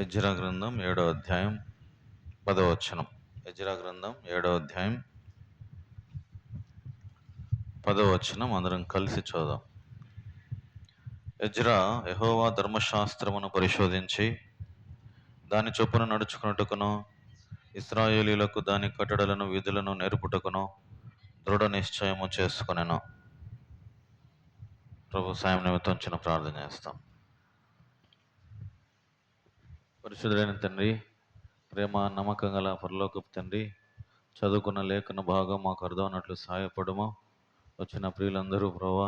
Ezra గ్రంథం 7వ అధ్యాయం 10వ వచనం. ఎజ్రా గ్రంథం 7వ అధ్యాయం 10వ వచనం అందరం కలిసి చదుదాం. ఎజ్రా యెహోవా ధర్మశాస్త్రమును పరిశోధించి దాని చొప్పున నడుచుకున్నట్టుకును, ఇశ్రాయేలీయులకు దాని కట్టడలను విధులను నేర్పుటకును దృఢ నిశ్చయము చేసుకొనెను. ప్రభు సాయం నిమిత్తం చిన్న ప్రార్థన చేస్తాం. పరిశుద్ధుడైన తండ్రి, ప్రేమ నమ్మకం గల పరలోకపు తండ్రి, చదువుకున్న లేఖన భాగం మాకు అర్థమైనట్లు సహాయపడము. వచ్చిన ప్రియులందరూ ప్రభా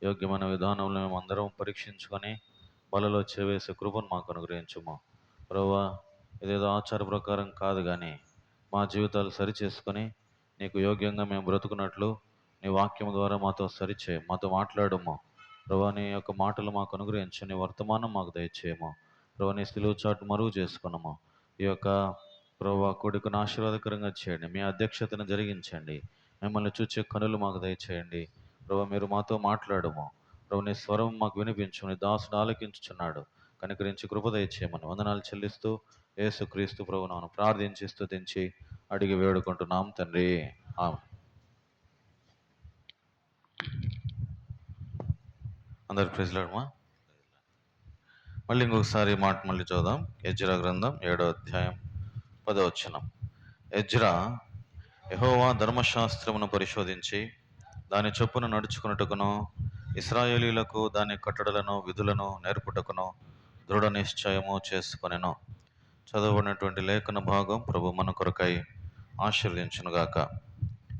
యోగ్యమైన విధానంలో మేము అందరం పరీక్షించుకొని బలలో చేవేసే కృపను మాకు అనుగ్రహించము. ప్రభా ఇదేదో ఆచార ప్రకారం కాదు, కానీ మా జీవితాలు సరిచేసుకొని నీకు యోగ్యంగా మేము బ్రతుకున్నట్లు నీ వాక్యం ద్వారా మాతో మాతో మాట్లాడము. ప్రభా నీ యొక్క మాటలు మాకు అనుగ్రహించు, నీ వర్తమానం మాకు దయచేయము. ప్రభా నీ సిలువ చాటు మరుగు చేసుకున్నాము. ఈ యొక్క ప్రభా కొడుకును ఆశీర్వాదకరంగా చేయండి. మీ అధ్యక్షతను జరిగించండి. మిమ్మల్ని చూచే కనులు మాకు దయచేయండి. ప్రభా మీరు మాతో మాట్లాడము. ప్రభు నీ స్వరం మాకు వినిపించు. నీ దాసుడు ఆలకించుచున్నాడు, కనికరించి కృప దయచేయమని వందనాలు చెల్లిస్తూ యేసు క్రీస్తు ప్రభువును ప్రార్థించి స్తుతించి అడిగి వేడుకుంటున్నాం తండ్రి, ఆమేన్. అందరు ప్రైజ్ లార్డ్ మా. మళ్ళీ ఇంకొకసారి మాట మళ్ళీ చూద్దాం. ఎజ్రా గ్రంథం 7వ అధ్యాయం 10వ వచనం. ఎజ్రా యెహోవా ధర్మశాస్త్రమును పరిశోధించి దాని చొప్పున నడుచుకున్నట్టుకును, ఇశ్రాయేలీయులకు దాని కట్టడలను విధులను నేర్పుటకును దృఢ నిశ్చయము చేసుకొనెను. చదవబడినటువంటి లేఖన భాగం ప్రభు మన కొరకై ఆశీర్వదించునుగాక.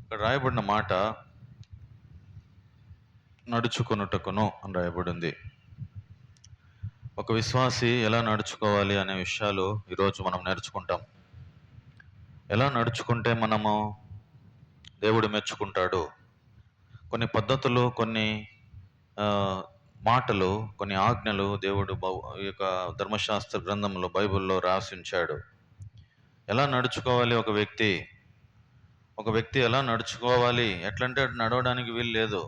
ఇక్కడ రాయబడిన మాట నడుచుకొనుటకును అని రాయబడింది. ఒక విశ్వాసి ఎలా నడుచుకోవాలి అనే విషయాలు ఈరోజు మనం నేర్చుకుంటాం. ఎలా నడుచుకుంటే మనము దేవుడు మెచ్చుకుంటాడు, కొన్ని పద్ధతులు, కొన్ని మాటలు, కొన్ని ఆజ్ఞలు దేవుడు ఈ యొక్క ధర్మశాస్త్ర గ్రంథంలో బైబిల్లో రాసించాడు. ఎలా నడుచుకోవాలి ఒక వ్యక్తి ఎలా నడుచుకోవాలి, ఎట్లంటే అటు నడవడానికి వీలు లేదు.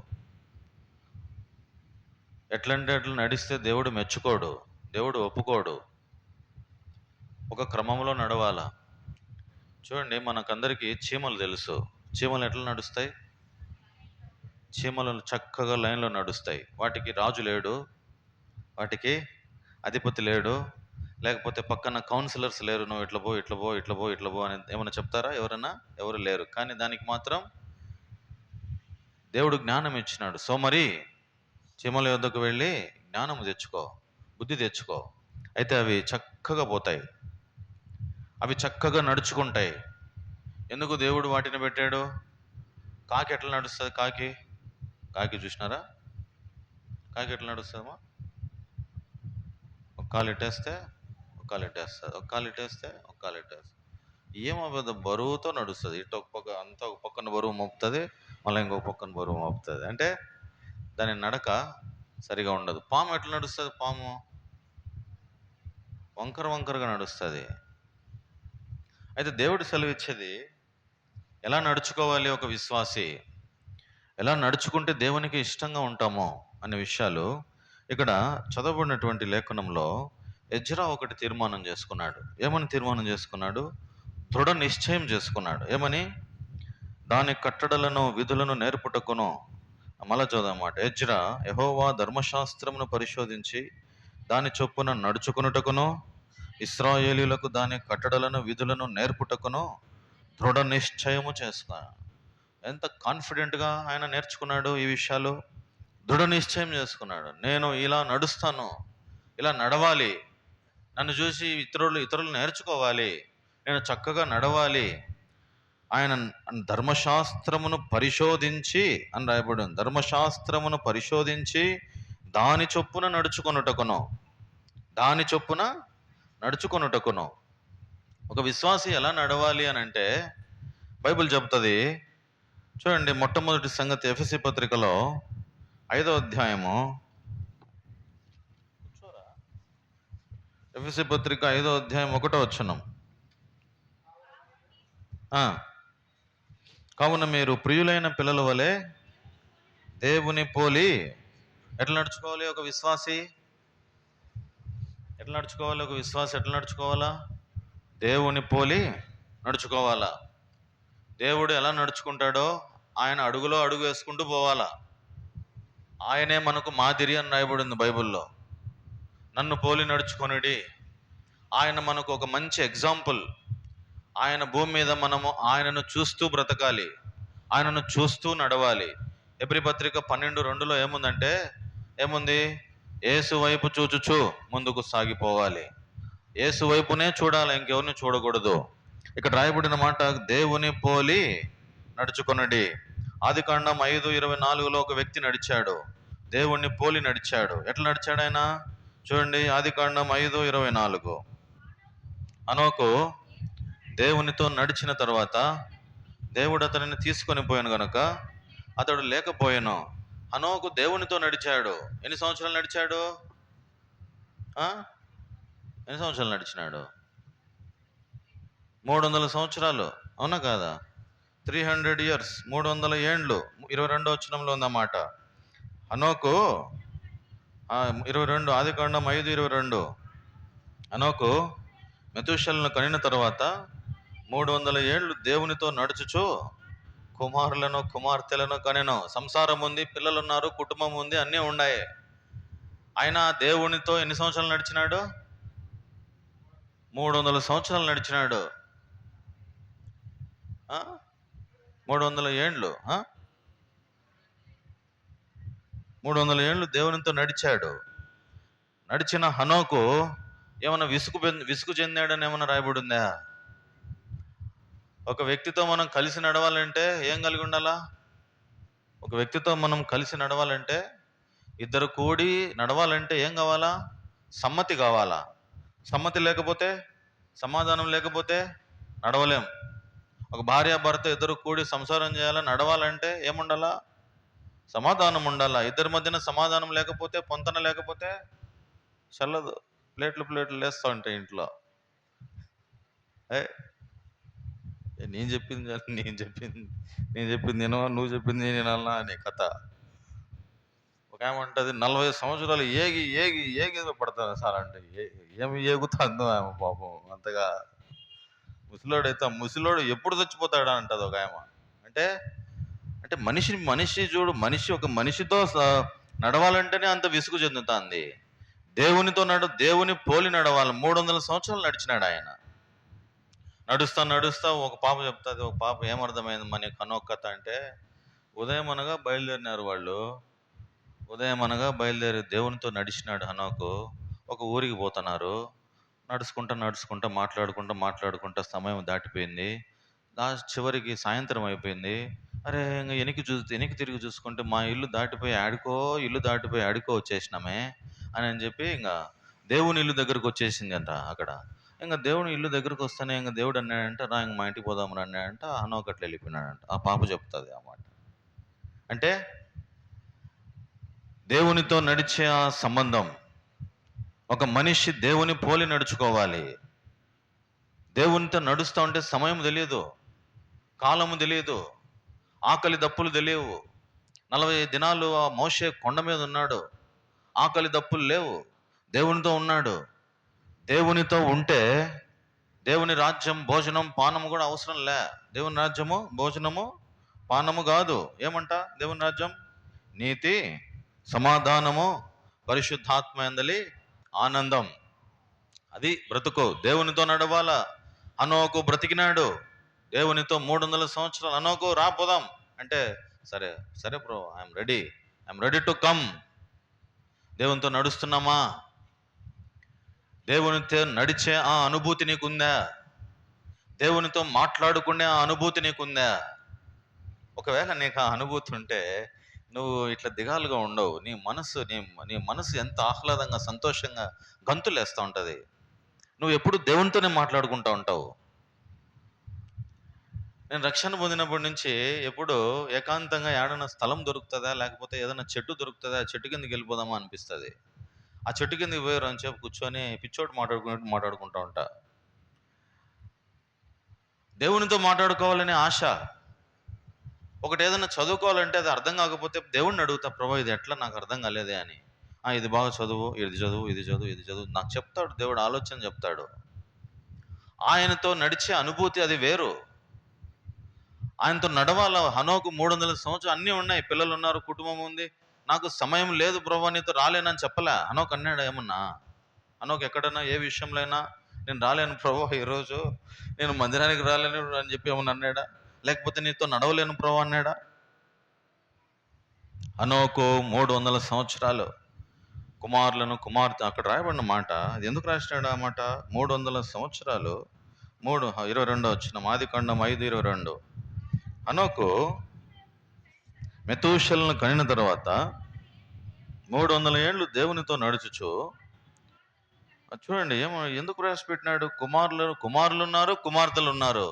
ఎట్లంటే అట్లా నడిస్తే దేవుడు మెచ్చుకోడు, దేవుడు ఒప్పుకోడు. ఒక క్రమంలో నడవాలా. చూడండి, మనకందరికీ చీమలు తెలుసు. చీమలు ఎట్లా నడుస్తాయి? చీమలు చక్కగా లైన్లో నడుస్తాయి. వాటికి రాజు లేడు, వాటికి అధిపతి లేడు, లేకపోతే పక్కన కౌన్సిలర్స్ లేరు. నువ్వు ఇట్లా పో, ఇట్లా పో, ఇట్లా పో, ఇట్లా పో అని ఏమైనా చెప్తారా? ఎవరు లేరు. కానీ దానికి మాత్రం దేవుడు జ్ఞానం ఇచ్చినాడు. సో మరి చీమల యొద్దకు వెళ్ళి జ్ఞానం తెచ్చుకో, బుద్ధి తెచ్చుకో. అయితే అవి చక్కగా పోతాయి, అవి చక్కగా నడుచుకుంటాయి. ఎందుకు దేవుడు వాటిని పెట్టాడు? కాకి ఎట్లా నడుస్తుంది? కాకి చూసినారా? కాకి ఎట్లా నడుస్తుందమ్మా? ఒక కాలు ఇట్టేస్తే ఒక కాలు ఇట్టేస్తుంది, ఒక కాలు ఇట్టేస్తే ఒక కాలు ఇట్టేస్తుంది. ఏమో పెద్ద బరువుతో నడుస్తుంది. ఇటు ఒక పక్క అంతా ఒక పక్కన బరువు మోపుతుంది, మళ్ళీ ఇంకొక పక్కన బరువు మోపుతుంది. అంటే దాని నడక సరిగా ఉండదు. పాము ఎట్లా నడుస్తుంది? పాము వంకరగా నడుస్తుంది. అయితే దేవుడు సెలవిచ్చేది ఎలా నడుచుకోవాలి, ఒక విశ్వాసి ఎలా నడుచుకుంటే దేవునికి ఇష్టంగా ఉంటామో అనే విషయాలు ఇక్కడ చదవబడినటువంటి లేఖనంలో ఎజ్రా ఒకటి తీర్మానం చేసుకున్నాడు. ఏమని తీర్మానం చేసుకున్నాడు? దృఢ నిశ్చయం చేసుకున్నాడు. ఏమని? దాని కట్టడలను విధులను నేర్పుటకును. మళ్ళా చదవమాట. ఎజ్రా యెహోవా ధర్మశాస్త్రమును పరిశోధించి దాని చొప్పున నడుచుకున్నటకును, ఇశ్రాయేలీయులకు దాని కట్టడలను విధులను నేర్పుటకును దృఢ నిశ్చయము చేసుకున్నాడు. ఎంత కాన్ఫిడెంట్గా ఆయన నేర్చుకున్నాడు ఈ విషయాలు. దృఢ నిశ్చయం చేసుకున్నాడు. నేను ఇలా నడుస్తాను, ఇలా నడవాలి, నన్ను చూసి ఇతరులు నేర్చుకోవాలి, నేను చక్కగా నడవాలి. ఆయన ధర్మశాస్త్రమును పరిశోధించి అని రాయబడింది. ధర్మశాస్త్రమును పరిశోధించి దాని చొప్పున నడుచుకొనుటకును. ఒక విశ్వాసి ఎలా నడవాలి అని అంటే బైబిల్ చెప్తుంది. చూడండి, మొట్టమొదటి సంగతి ఎఫెసీ పత్రికలో 5వ అధ్యాయము, ఎఫెసీ పత్రిక 5వ అధ్యాయం 1వ వచనం. కావున మీరు ప్రియులైన పిల్లల వలె దేవుని పోలి ఎట్లా నడుచుకోవాలి? ఒక విశ్వాసి ఎట్లా నడుచుకోవాలి? ఒక విశ్వాసం ఎట్లా నడుచుకోవాలా? దేవుని పోలి నడుచుకోవాలా. దేవుడు ఎలా నడుచుకుంటాడో ఆయన అడుగులో అడుగు వేసుకుంటూ పోవాలా. ఆయనే మనకు మాదిరి అని రాయబడింది బైబిల్లో. నన్ను పోలి నడుచుకొనుడి. ఆయన మనకు ఒక మంచి ఎగ్జాంపుల్. ఆయన భూమి మీద మనము ఆయనను చూస్తూ బ్రతకాలి, ఆయనను చూస్తూ నడవాలి. ఎబ్రీ పత్రిక 12:2లో ఏముంది? యేసు వైపు చూచుచు ముందుకు సాగిపోవాలి. యేసు వైపునే చూడాలి, ఇంకెవరిని చూడకూడదు. ఇక్కడ రాయబడిన మాట దేవుని పోలి నడుచుకొనుడి. ఆదికాండం 5:24లో ఒక వ్యక్తి నడిచాడు, దేవుణ్ణి పోలి నడిచాడు. ఎట్లా నడిచాడు ఆయన? చూడండి, ఆదికాండం 5:24. హనోకు దేవునితో నడిచిన తర్వాత దేవుడు అతనిని తీసుకొని పోయాను గనుక అతడు లేకపోయాను. హనోకు దేవునితో నడిచాడు. ఎన్ని సంవత్సరాలు నడిచాడు? ఎన్ని సంవత్సరాలు నడిచినాడు? 300 సంవత్సరాలు. అవునా కాదా? 300 years, 300 ఏండ్లు. 22వ వచనంలో ఉందన్నమాట. హనోకు 22, ఆదికాండం 5:22. హనోకు మెతూషెలను కనిన తర్వాత 300 ఏళ్ళు దేవునితో నడుచుచు కుమారులను కుమార్తెలను కనెను. సంసారం ఉంది, పిల్లలు ఉన్నారు, కుటుంబం ఉంది, అన్నీ ఉన్నాయి. ఆయన దేవునితో ఎన్ని సంవత్సరాలు నడిచినాడు? 300 సంవత్సరాలు నడిచినాడు. 300 ఏండ్లు 300 ఏండ్లు దేవునితో నడిచాడు. నడిచిన హనోకు ఏమన్నా విసుగు చెందాడని ఏమన్నా రాయబడిందా? ఒక వ్యక్తితో మనం కలిసి నడవాలంటే ఏం కలిగి ఉండాలా? ఒక వ్యక్తితో మనం కలిసి నడవాలంటే, ఇద్దరు కూడి నడవాలంటే ఏం కావాలా? సమ్మతి కావాలా. సమ్మతి లేకపోతే, సమాధానం లేకపోతే నడవలేం. ఒక భార్యాభర్త ఇద్దరు కూడి సంసారం చేయాలా, నడవాలంటే ఏముండాలా? సమాధానం ఉండాలా. ఇద్దరి మధ్యన సమాధానం లేకపోతే, పొంతన లేకపోతే చల్లదు. ప్లేట్లు లేస్తూ ఉంటాయి ఇంట్లో. నేను చెప్పింది నేను, నువ్వు చెప్పింది నేను అన్నా అనే కథ. ఒక ఆమె ఉంటుంది, 40 సంవత్సరాలు ఏగి పడతాను సార్ అంటే, ఏమి ఏగుతుందో ఆమె పాపం. అంతగా ముసలోడు ఎప్పుడు చచ్చిపోతాడా అంటది ఒక ఆమె. అంటే మనిషి ఒక మనిషితో నడవాలంటేనే అంత విసుగు చెందుతుంది. దేవుని పోలి నడవాలి. 300 సంవత్సరాలు నడిచినాడు ఆయన. నడుస్తా ఒక పాప చెప్తుంది. ఒక పాప ఏమర్థమైంది మన హనోకు కథ అంటే, ఉదయం అనగా బయలుదేరి దేవునితో నడిచినాడు హనోకు. ఒక ఊరికి పోతున్నారు. నడుచుకుంటా మాట్లాడుకుంటా సమయం దాటిపోయింది. చివరికి సాయంత్రం అయిపోయింది. అరే ఇంకా వెనక్కి తిరిగి చూసుకుంటే మా ఇల్లు దాటిపోయి ఆడుకో వచ్చేసినామే అని చెప్పి ఇంకా దేవుని ఇల్లు దగ్గరకు వచ్చేసింది అంట. అక్కడ ఇంకా దేవుని ఇల్లు దగ్గరకు వస్తేనే ఇంకా దేవుడు అన్నాడంట, రా ఇంక మా ఇంటికి పోదామని అన్నాడంట. హనోకు అట్లా వెళ్ళిపోయినాడంట. ఆ పాప చెప్తుంది ఆ మాట. అంటే దేవునితో నడిచే ఆ సంబంధం, ఒక మనిషి దేవుని పోలి నడుచుకోవాలి. దేవునితో నడుస్తూ ఉంటే సమయం తెలియదు, కాలము తెలియదు, ఆకలి దప్పులు తెలియవు. 40 దినాలు ఆ మోషే కొండ మీద ఉన్నాడు, ఆకలి దప్పులు లేవు, దేవునితో ఉన్నాడు. దేవునితో ఉంటే దేవుని రాజ్యం భోజనం పానము కూడా అవసరం లే. దేవుని రాజ్యము భోజనము పానము కాదు. ఏమంట దేవుని రాజ్యం? నీతి, సమాధానము, పరిశుద్ధాత్మ యందలి ఆనందం. అది బ్రతుకు. దేవునితో నడవాలా. హనోకు బ్రతికినాడు దేవునితో 300 సంవత్సరాలు. హనోకు రా పోదాం అంటే, సరే bro, I'm ready to come. దేవునితో నడుస్తున్నామా? దేవునితో నడిచే ఆ అనుభూతి నీకుందా? దేవునితో మాట్లాడుకునే ఆ అనుభూతి నీకుందా? ఒకవేళ నీకు ఆ అనుభూతి ఉంటే నువ్వు ఇట్లా దిగాలుగా ఉండవు. నీ మనసు ఎంత ఆహ్లాదంగా, సంతోషంగా గంతులేస్తూ ఉంటుంది. నువ్వు ఎప్పుడు దేవునితోనే మాట్లాడుకుంటూ ఉంటావు. నేను రక్షణ పొందినప్పటి నుంచి ఎప్పుడు ఏకాంతంగా ఏడన్నా స్థలం దొరుకుతుందా, లేకపోతే ఏదైనా చెట్టు దొరుకుతుందా, ఆ చెట్టు కిందకి వెళ్ళిపోదామా అనిపిస్తుంది. ఆ చెట్టు కిందకి పోయారు అని చెప్పి కూర్చొని పిచ్చోటి మాట్లాడుకుంటూ ఉంటా. దేవునితో మాట్లాడుకోవాలనే ఆశ. ఒకటి ఏదైనా చదువుకోవాలంటే అది అర్థం కాకపోతే దేవుణ్ణి అడుగుతా, ప్రభు ఇది ఎట్లా నాకు అర్థం కాలేదే అని. ఇది బాగా చదువు, ఇది చదువు, ఇది చదువు, ఇది చదువు నాకు చెప్తాడు దేవుడు, ఆలోచన చెప్తాడు. ఆయనతో నడిచే అనుభూతి అది వేరు. ఆయనతో నడవాల. హనోకు 300 సంవత్సరాలు అన్నీ ఉన్నాయి, పిల్లలు ఉన్నారు, కుటుంబం ఉంది. నాకు సమయం లేదు బ్రవ్వ, నీతో రాలేనని చెప్పలే. హనోకు అన్నాడు ఏమన్నా? హనోకు ఎక్కడన్నా ఏ విషయంలో అయినా నేను రాలేను ప్రభు, ఈరోజు నేను మందిరానికి రాలేను అని చెప్పి ఏమన్నా అన్నాడా? లేకపోతే నీతో నడవలేను ప్రభు అన్నాడా? హనోకు 300 సంవత్సరాలు కుమారులను కుమార్తె, అక్కడ రాయబడిన మాట, అది ఎందుకు రాసినాడు ఆ మాట? 300 సంవత్సరాలు 22 వచ్చిన ఆదికాండం 5:22. హనోకు మెతూషలను కనిన తర్వాత 300 ఏళ్ళు దేవునితో నడుచుచు, చూడండి ఎందుకు రాసి పెట్టినాడు? కుమారులు ఉన్నారు, కుమార్తెలు ఉన్నారు.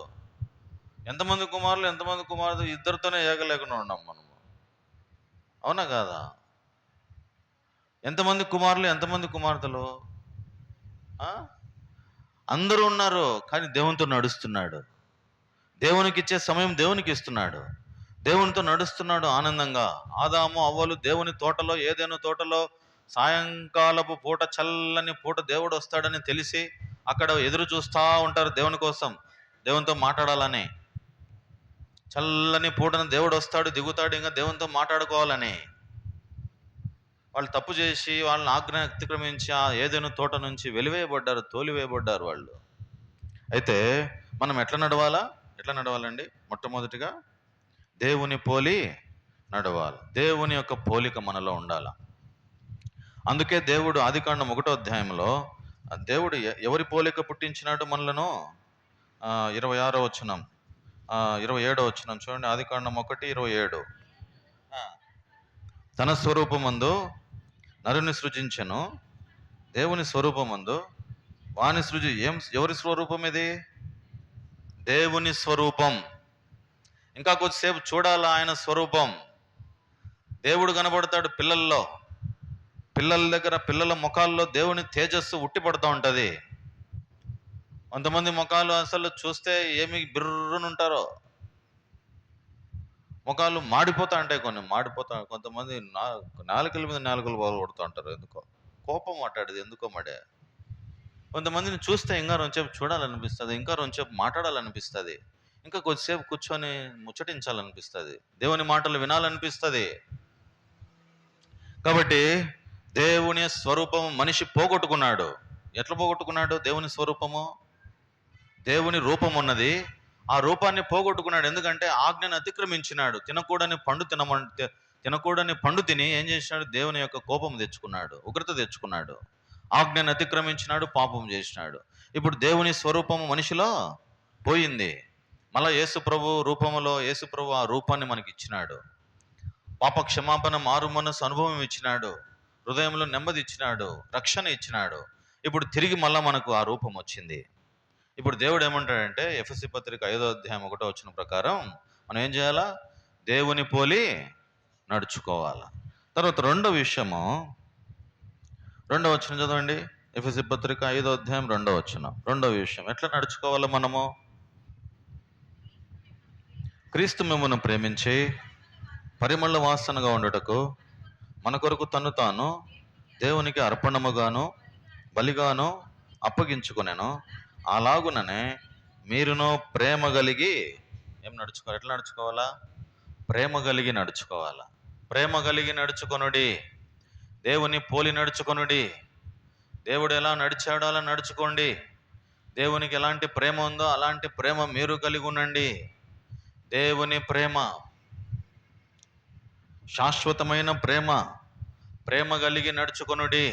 ఎంతమంది కుమారులు, ఎంతమంది కుమార్తెలు? ఇద్దరితోనే ఏగలేకుండా ఉన్నాం మనము, అవునా కాదా? ఎంతమంది కుమారులు, ఎంతమంది కుమార్తెలు? అందరూ ఉన్నారు, కానీ దేవునితో నడుస్తున్నాడు. దేవునికి ఇచ్చే సమయం దేవునికి ఇస్తున్నాడు, దేవునితో నడుస్తున్నాడు ఆనందంగా. ఆదాము అవ్వలు దేవుని తోటలో, ఏదైనా తోటలో సాయంకాలపు పూట, చల్లని పూట దేవుడు వస్తాడని తెలిసి అక్కడ ఎదురు చూస్తూ ఉంటారు దేవుని కోసం, దేవునితో మాట్లాడాలని. చల్లని పూటను దేవుడు వస్తాడు, దిగుతాడు, ఇంకా దేవునితో మాట్లాడుకోవాలని. వాళ్ళు తప్పు చేసి వాళ్ళని ఆజ్ఞ అతిక్రమించి ఆ ఏదైనా తోట నుంచి వెలివేయబడ్డారు, తోలివేయబడ్డారు వాళ్ళు. అయితే మనం ఎట్లా నడవాలండి? మొట్టమొదటిగా దేవుని పోలి నడవాలి. దేవుని యొక్క పోలిక మనలో ఉండాల. అందుకే దేవుడు ఆదికాండం 1వ అధ్యాయంలో దేవుడు ఎవరి పోలిక పుట్టించినాడు మనలను? 26వ వచనం, 27వ వచనం చూడండి. ఆదికాండం 1:27. తన స్వరూపమందు నరుని సృజించెను, దేవుని స్వరూపమందు వాని ఎవరి స్వరూపం ఇది? దేవుని స్వరూపం. ఇంకా కొద్దిసేపు చూడాలా ఆయన స్వరూపం. దేవుడు కనబడతాడు పిల్లల్లో, పిల్లల దగ్గర, పిల్లల ముఖాల్లో దేవుని తేజస్సు ఉట్టిపడుతూ ఉంటుంది. కొంతమంది ముఖాలు అసలు చూస్తే ఏమి బిర్రునుంటారో, ముఖాలు మాడిపోతా ఉంటాయి, కొంతమంది నాలుకల మీద నాలుకలు కొడుతూ ఉంటారు. ఎందుకో కోపం మాట్లాడేది, ఎందుకో మడే. కొంతమందిని చూస్తే ఇంకా రెండుసేపు చూడాలనిపిస్తుంది, ఇంకా రెండుసేపు మాట్లాడాలనిపిస్తుంది, ఇంకా కొద్దిసేపు కూర్చొని ముచ్చటించాలనిపిస్తుంది, దేవుని మాటలు వినాలనిపిస్తుంది. కాబట్టి దేవుని స్వరూపము మనిషి పోగొట్టుకున్నాడు. ఎట్లా పోగొట్టుకున్నాడు? దేవుని స్వరూపము, దేవుని రూపం ఉన్నది, ఆ రూపాన్ని పోగొట్టుకున్నాడు. ఎందుకంటే ఆజ్ఞను అతిక్రమించినాడు. తినకూడని పండు తిని ఏం చేసినాడు? దేవుని యొక్క కోపం తెచ్చుకున్నాడు, ఉగ్రత తెచ్చుకున్నాడు. ఆజ్ఞను అతిక్రమించినాడు, పాపం చేసినాడు. ఇప్పుడు దేవుని స్వరూపము మనిషిలో పోయింది. మళ్ళా యేసు ప్రభు రూపములో యేసు ప్రభు ఆ రూపాన్ని మనకి ఇచ్చినాడు. పాప క్షమాపణ, మారు మనసు అనుభవం ఇచ్చినాడు, హృదయంలో నెమ్మది ఇచ్చినాడు, రక్షణ ఇచ్చినాడు. ఇప్పుడు తిరిగి మళ్ళా మనకు ఆ రూపం వచ్చింది. ఇప్పుడు దేవుడు ఏమంటాడంటే ఎఫెసీ పత్రిక 5వ అధ్యాయం 1వ వచనం ప్రకారం మనం ఏం చేయాలా? దేవుని పోలి నడుచుకోవాలా. తర్వాత రెండవ విషయము, 2వ వచనం చదవండి. ఎఫెసీ పత్రిక 5వ అధ్యాయం 2వ వచనం. రెండవ విషయం, ఎట్లా నడుచుకోవాలా మనము? క్రీస్తు మిమ్మును ప్రేమించి పరిమళ వాసనగా ఉండుటకు మన కొరకు తను తాను దేవునికి అర్పణముగాను బలిగాను అప్పగించుకునేను. అలాగుననే మీరును ప్రేమ కలిగి ఎట్లా నడుచుకోవాలా? ప్రేమ కలిగి నడుచుకోవాలా. ప్రేమ కలిగి నడుచుకొనుడి, దేవుని పోలి నడుచుకొనుడి. దేవుడు ఎలా నడిచాడో అలా నడుచుకోండి. దేవునికి ఎలాంటి ప్రేమ ఉందో అలాంటి ప్రేమ మీరు కలిగి ఉండండి. దేవుని ప్రేమ శాశ్వతమైన ప్రేమ. ప్రేమ కలిగి నడుచుకొనుడి.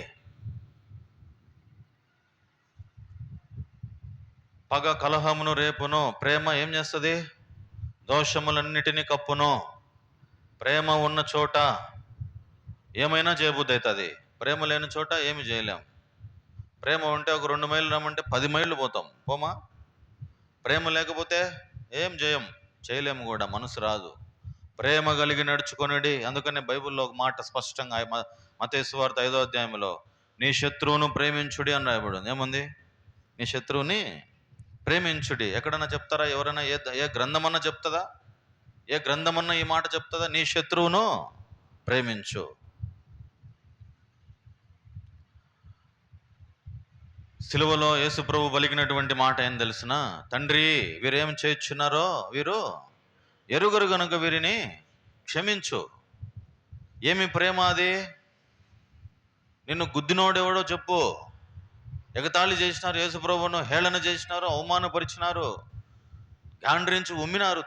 పగ కలహమును రేపును. ప్రేమ ఏం చేస్తుంది? దోషములన్నిటినీ కప్పును. ప్రేమ ఉన్న చోట ఏమైనా చేయబుద్ధి అవుతుంది, ప్రేమ లేని చోట ఏమి చేయలేం. ప్రేమ ఉంటే ఒక 2 మైళ్ళు రమ్మంటే 10 మైళ్ళు పోతాం, పోమా? ప్రేమ లేకపోతే ఏం చేయలేము కూడా, మనసు రాదు. ప్రేమ కలిగి నడుచుకొనుడి. అందుకనే బైబిల్లో ఒక మాట స్పష్టంగా మత్తయి సువార్త 5వ అధ్యాయంలో నీ శత్రువును ప్రేమించుడి అని రాయబడింది. ఏముంది? నీ శత్రువుని ప్రేమించుడి. ఎక్కడన్నా చెప్తారా? ఎవరైనా ఏ గ్రంథమన్నా చెప్తుందా? ఏ గ్రంథమన్నా ఈ మాట చెప్తుందా? నీ శత్రువును ప్రేమించు. సిలువలో యేసు ప్రభు పలికినటువంటి మాట ఏం తెలిసిన, తండ్రి వీరేం చేయుచున్నారో వీరు ఎరుగరు గనుక వీరిని క్షమించు. ఏమి ప్రేమ అది? నిన్ను గుద్దినోడెవడో చెప్పు. ఎగతాళి చేసినారు, యేసు ప్రభువును హేళన చేసినారు, అవమానపరిచినారు, గాండ్రించి ఉమ్మినారు,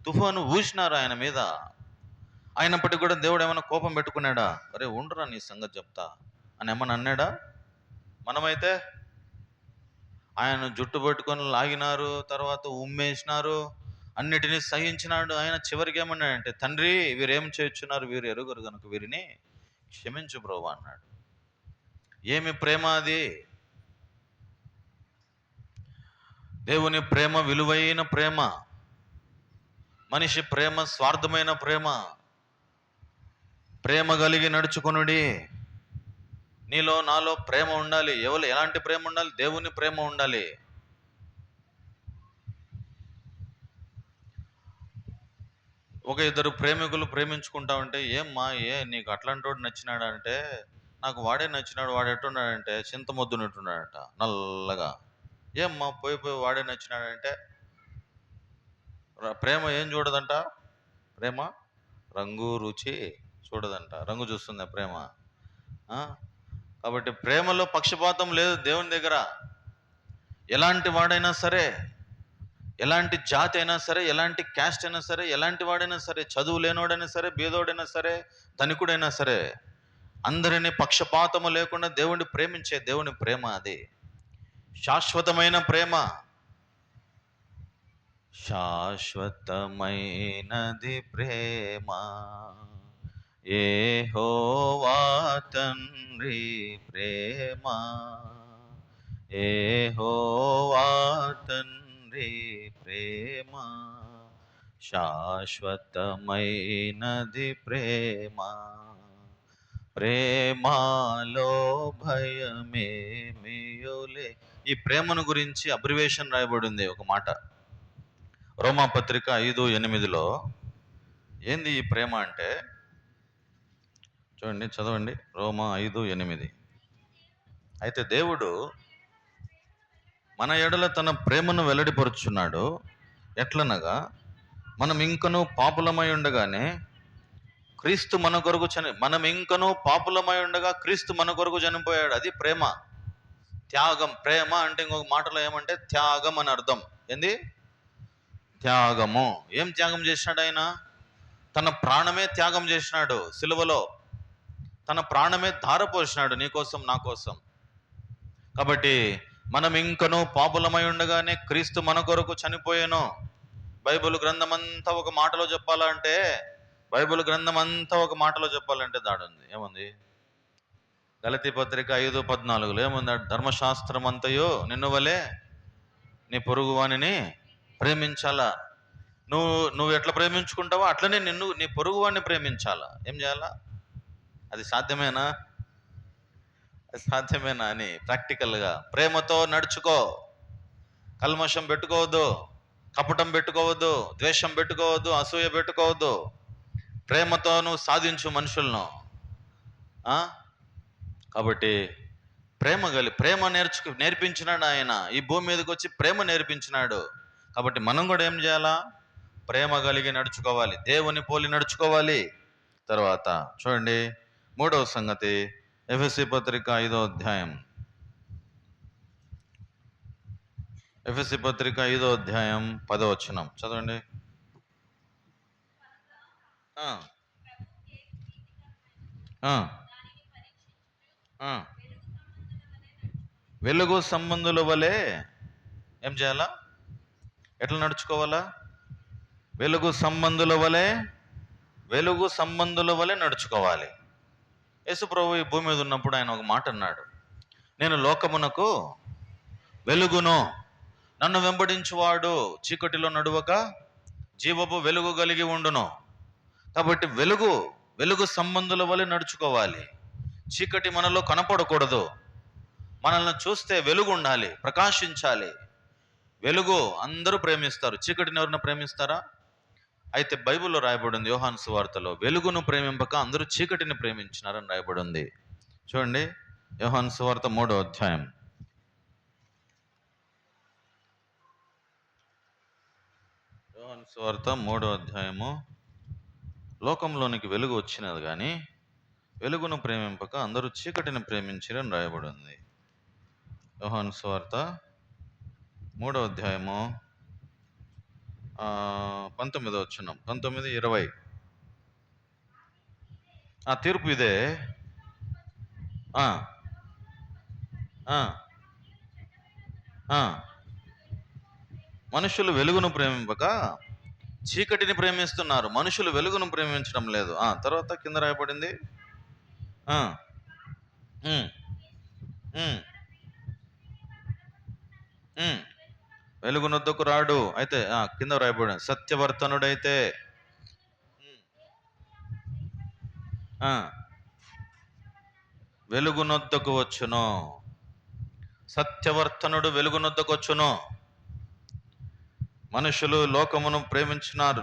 తుఫాను ఊసినారు ఆయన మీద. అయినప్పటికీ కూడా దేవుడు ఏమైనా కోపం పెట్టుకున్నాడా? అరే ఉండరా నీ సంగతి చెప్తా అని ఏమన్నా అన్నాడా? మనమైతే ఆయన జుట్టు పట్టుకొని లాగినారు, తర్వాత ఉమ్మేసినారు, అన్నిటినీ సహించినాడు. ఆయన చివరికి ఏమన్నాడంటే, తండ్రి వీరేం చేయుచున్నారు, వీరు ఎరుగరు కనుక వీరిని క్షమించు ప్రభువా అన్నాడు. ఏమి ప్రేమ అది? దేవుని ప్రేమ విలువైన ప్రేమ. మనిషి ప్రేమ స్వార్థమైన ప్రేమ. ప్రేమ కలిగి నడుచుకొనుడి. నీలో నాలో ప్రేమ ఉండాలి. ఎలాంటి ప్రేమ ఉండాలి? దేవుని ప్రేమ ఉండాలి. ఒక ఇద్దరు ప్రేమికులు ప్రేమించుకుంటా ఉంటే, ఏమ్మా నీకు అట్లాంటి వాడు నచ్చినాడు అంటే, నాకు వాడే నచ్చినాడు. వాడు ఎట్టున్నాడంటే చింతమొద్దునట్టున్నాడట, నల్లగా. ఏమ్మా పోయి వాడే నచ్చినాడంటే? ప్రేమ ఏం చూడదంట? ప్రేమ రంగు రుచి చూడదంట. రంగు చూస్తుంది ప్రేమ. కాబట్టి ప్రేమలో పక్షపాతం లేదు దేవుని దగ్గర. ఎలాంటి వాడైనా సరే, ఎలాంటి జాతి అయినా సరే, ఎలాంటి క్యాస్ట్ అయినా సరే, ఎలాంటి వాడైనా సరే, చదువు లేనివాడైనా సరే, బీదోడైనా సరే, ధనికుడైనా సరే, అందరినీ పక్షపాతము లేకుండా దేవుడిని ప్రేమించే దేవుని ప్రేమ అది. శాశ్వతమైన ప్రేమ. శాశ్వతమైనది ప్రేమ యెహోవా తండ్రి ప్రేమ, యెహోవా తండ్రి ప్రేమ, శాశ్వతమైనది ప్రేమ. ప్రేమలో భయమేమియులే. ఈ ప్రేమను గురించి అబ్రివేషన్ రాయబడింది ఒక మాట, రోమాపత్రిక 5:8. ఏంది ఈ ప్రేమ అంటే? చూడండి, చదవండి. రోమా 5:8. అయితే దేవుడు మన ఎడల తన ప్రేమను వెల్లడిపరుచున్నాడు. ఎట్లనగా, మనం ఇంకనూ పాపులమై ఉండగానే క్రీస్తు మన కొరకు మనం ఇంకనూ పాపులమై ఉండగా క్రీస్తు మన కొరకు చనిపోయాడు. అది ప్రేమ, త్యాగం. ప్రేమ అంటే ఇంకొక మాటలో ఏమంటే త్యాగం అని అర్థం. ఏంది? త్యాగము. ఏం త్యాగం చేసినాడు ఆయన? తన ప్రాణమే త్యాగం చేసినాడు. సిలువలో తన ప్రాణమే ధారపోసినాడు నీ కోసం, నా కోసం. కాబట్టి మనం ఇంకనూ పాపులమై ఉండగానే క్రీస్తు మన కొరకు చనిపోయాను. బైబిల్ గ్రంథం అంతా ఒక మాటలో చెప్పాలంటే, దాడుంది. ఏముంది? గలతీ పత్రిక 5:14 ఏముంది? ధర్మశాస్త్రం అంతయో నిన్ను వలే నీ పొరుగు వాణిని ప్రేమించాలా. నువ్వు ఎట్లా ప్రేమించుకుంటావో అట్లనే నీ పొరుగు వాడిని ప్రేమించాలా. ఏం చేయాలా? అది సాధ్యమేనా? అని ప్రాక్టికల్గా ప్రేమతో నడుచుకో. కల్మషం పెట్టుకోవద్దు, కపటం పెట్టుకోవద్దు, ద్వేషం పెట్టుకోవద్దు, అసూయ పెట్టుకోవద్దు. ప్రేమతో నువ్వు సాధించు మనుషులను. కాబట్టి ప్రేమ నేర్పించినాడు ఆయన. ఈ భూమి మీదకి వచ్చి ప్రేమ నేర్పించినాడు. కాబట్టి మనం కూడా ఏం చేయాలా? ప్రేమ కలిగి నడుచుకోవాలి, దేవుని పోలి నడుచుకోవాలి. తర్వాత చూడండి, 3వ సంగతి, ఎఫెసీ పత్రిక 5వ అధ్యాయం. ఎఫెసీ పత్రిక 5వ అధ్యాయం 10వ వచనం చదవండి. వెలుగు సంబంధుల వలె ఏం చేయాలా? ఎట్లా నడుచుకోవాలా? వెలుగు సంబంధుల వలె నడుచుకోవాలి. యేసు ప్రభు ఈ భూమి మీద ఉన్నప్పుడు ఆయన ఒక మాట అన్నాడు, నేను లోకమునకు వెలుగును, నన్ను వెంబడించువాడు చీకటిలో నడువక జీవపు వెలుగు కలిగి ఉండును. కాబట్టి వెలుగు సంబంధుల వలె నడుచుకోవాలి. చీకటి మనలో కనపడకూడదు. మనల్ని చూస్తే వెలుగు ఉండాలి, ప్రకాశించాలి. వెలుగు అందరూ ప్రేమిస్తారు, చీకటిని ఎవరిని ప్రేమిస్తారా? అయితే బైబిల్లో రాయబడింది, యోహాను సువార్తలో, వెలుగును ప్రేమింపక అందరూ చీకటిని ప్రేమించినారని రాయబడింది. చూడండి, యోహాను సువార్త 3వ అధ్యాయం యోహాను సువార్త 3వ అధ్యాయము. లోకంలోనికి వెలుగు వచ్చినది కానీ వెలుగును ప్రేమింపక అందరూ చీకటిని ప్రేమించిరని రాయబడి ఉంది. యోహాను సువార్త 3వ అధ్యాయము 19వ వచనం, 19, 20. ఆ తీర్పు ఇదే. ఆ, ఆ, ఆ. మనుషులు వెలుగును ప్రేమింపక చీకటిని ప్రేమిస్తున్నారు. మనుషులు వెలుగును ప్రేమించడం లేదు. తర్వాత కింద రాయబడింది. ఆ, ఉమ్, ఉమ్, ఉమ్. వెలుగునొద్దకు రాడు. అయితే కింద రాయబడింది, సత్యవర్తనుడైతే వెలుగునొద్దకు వచ్చును. సత్యవర్తనుడు వెలుగునొద్దకు వచ్చును. మనుషులు లోకమును ప్రేమించినారు,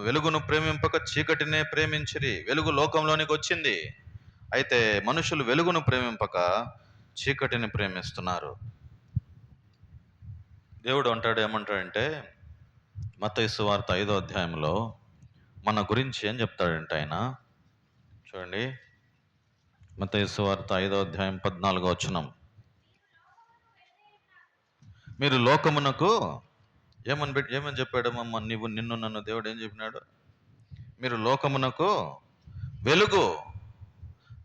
వెలుగును ప్రేమింపక చీకటినే ప్రేమించిరి. వెలుగు లోకంలోనికి వచ్చింది, అయితే మనుషులు వెలుగును ప్రేమింపక చీకటిని ప్రేమిస్తున్నారు. దేవుడు అంటాడు, ఏమంటాడంటే మత్తయి సువార్త 5వ అధ్యాయంలో మన గురించి ఏం చెప్తాడంటే ఆయన, చూడండి, మత్తయి సువార్త 5వ అధ్యాయం 14వ వచనం. మీరు లోకమునకు ఏమని చెప్పాడు? నిన్ను నన్ను దేవుడు ఏం చెప్పినాడు? మీరు లోకమునకు వెలుగు.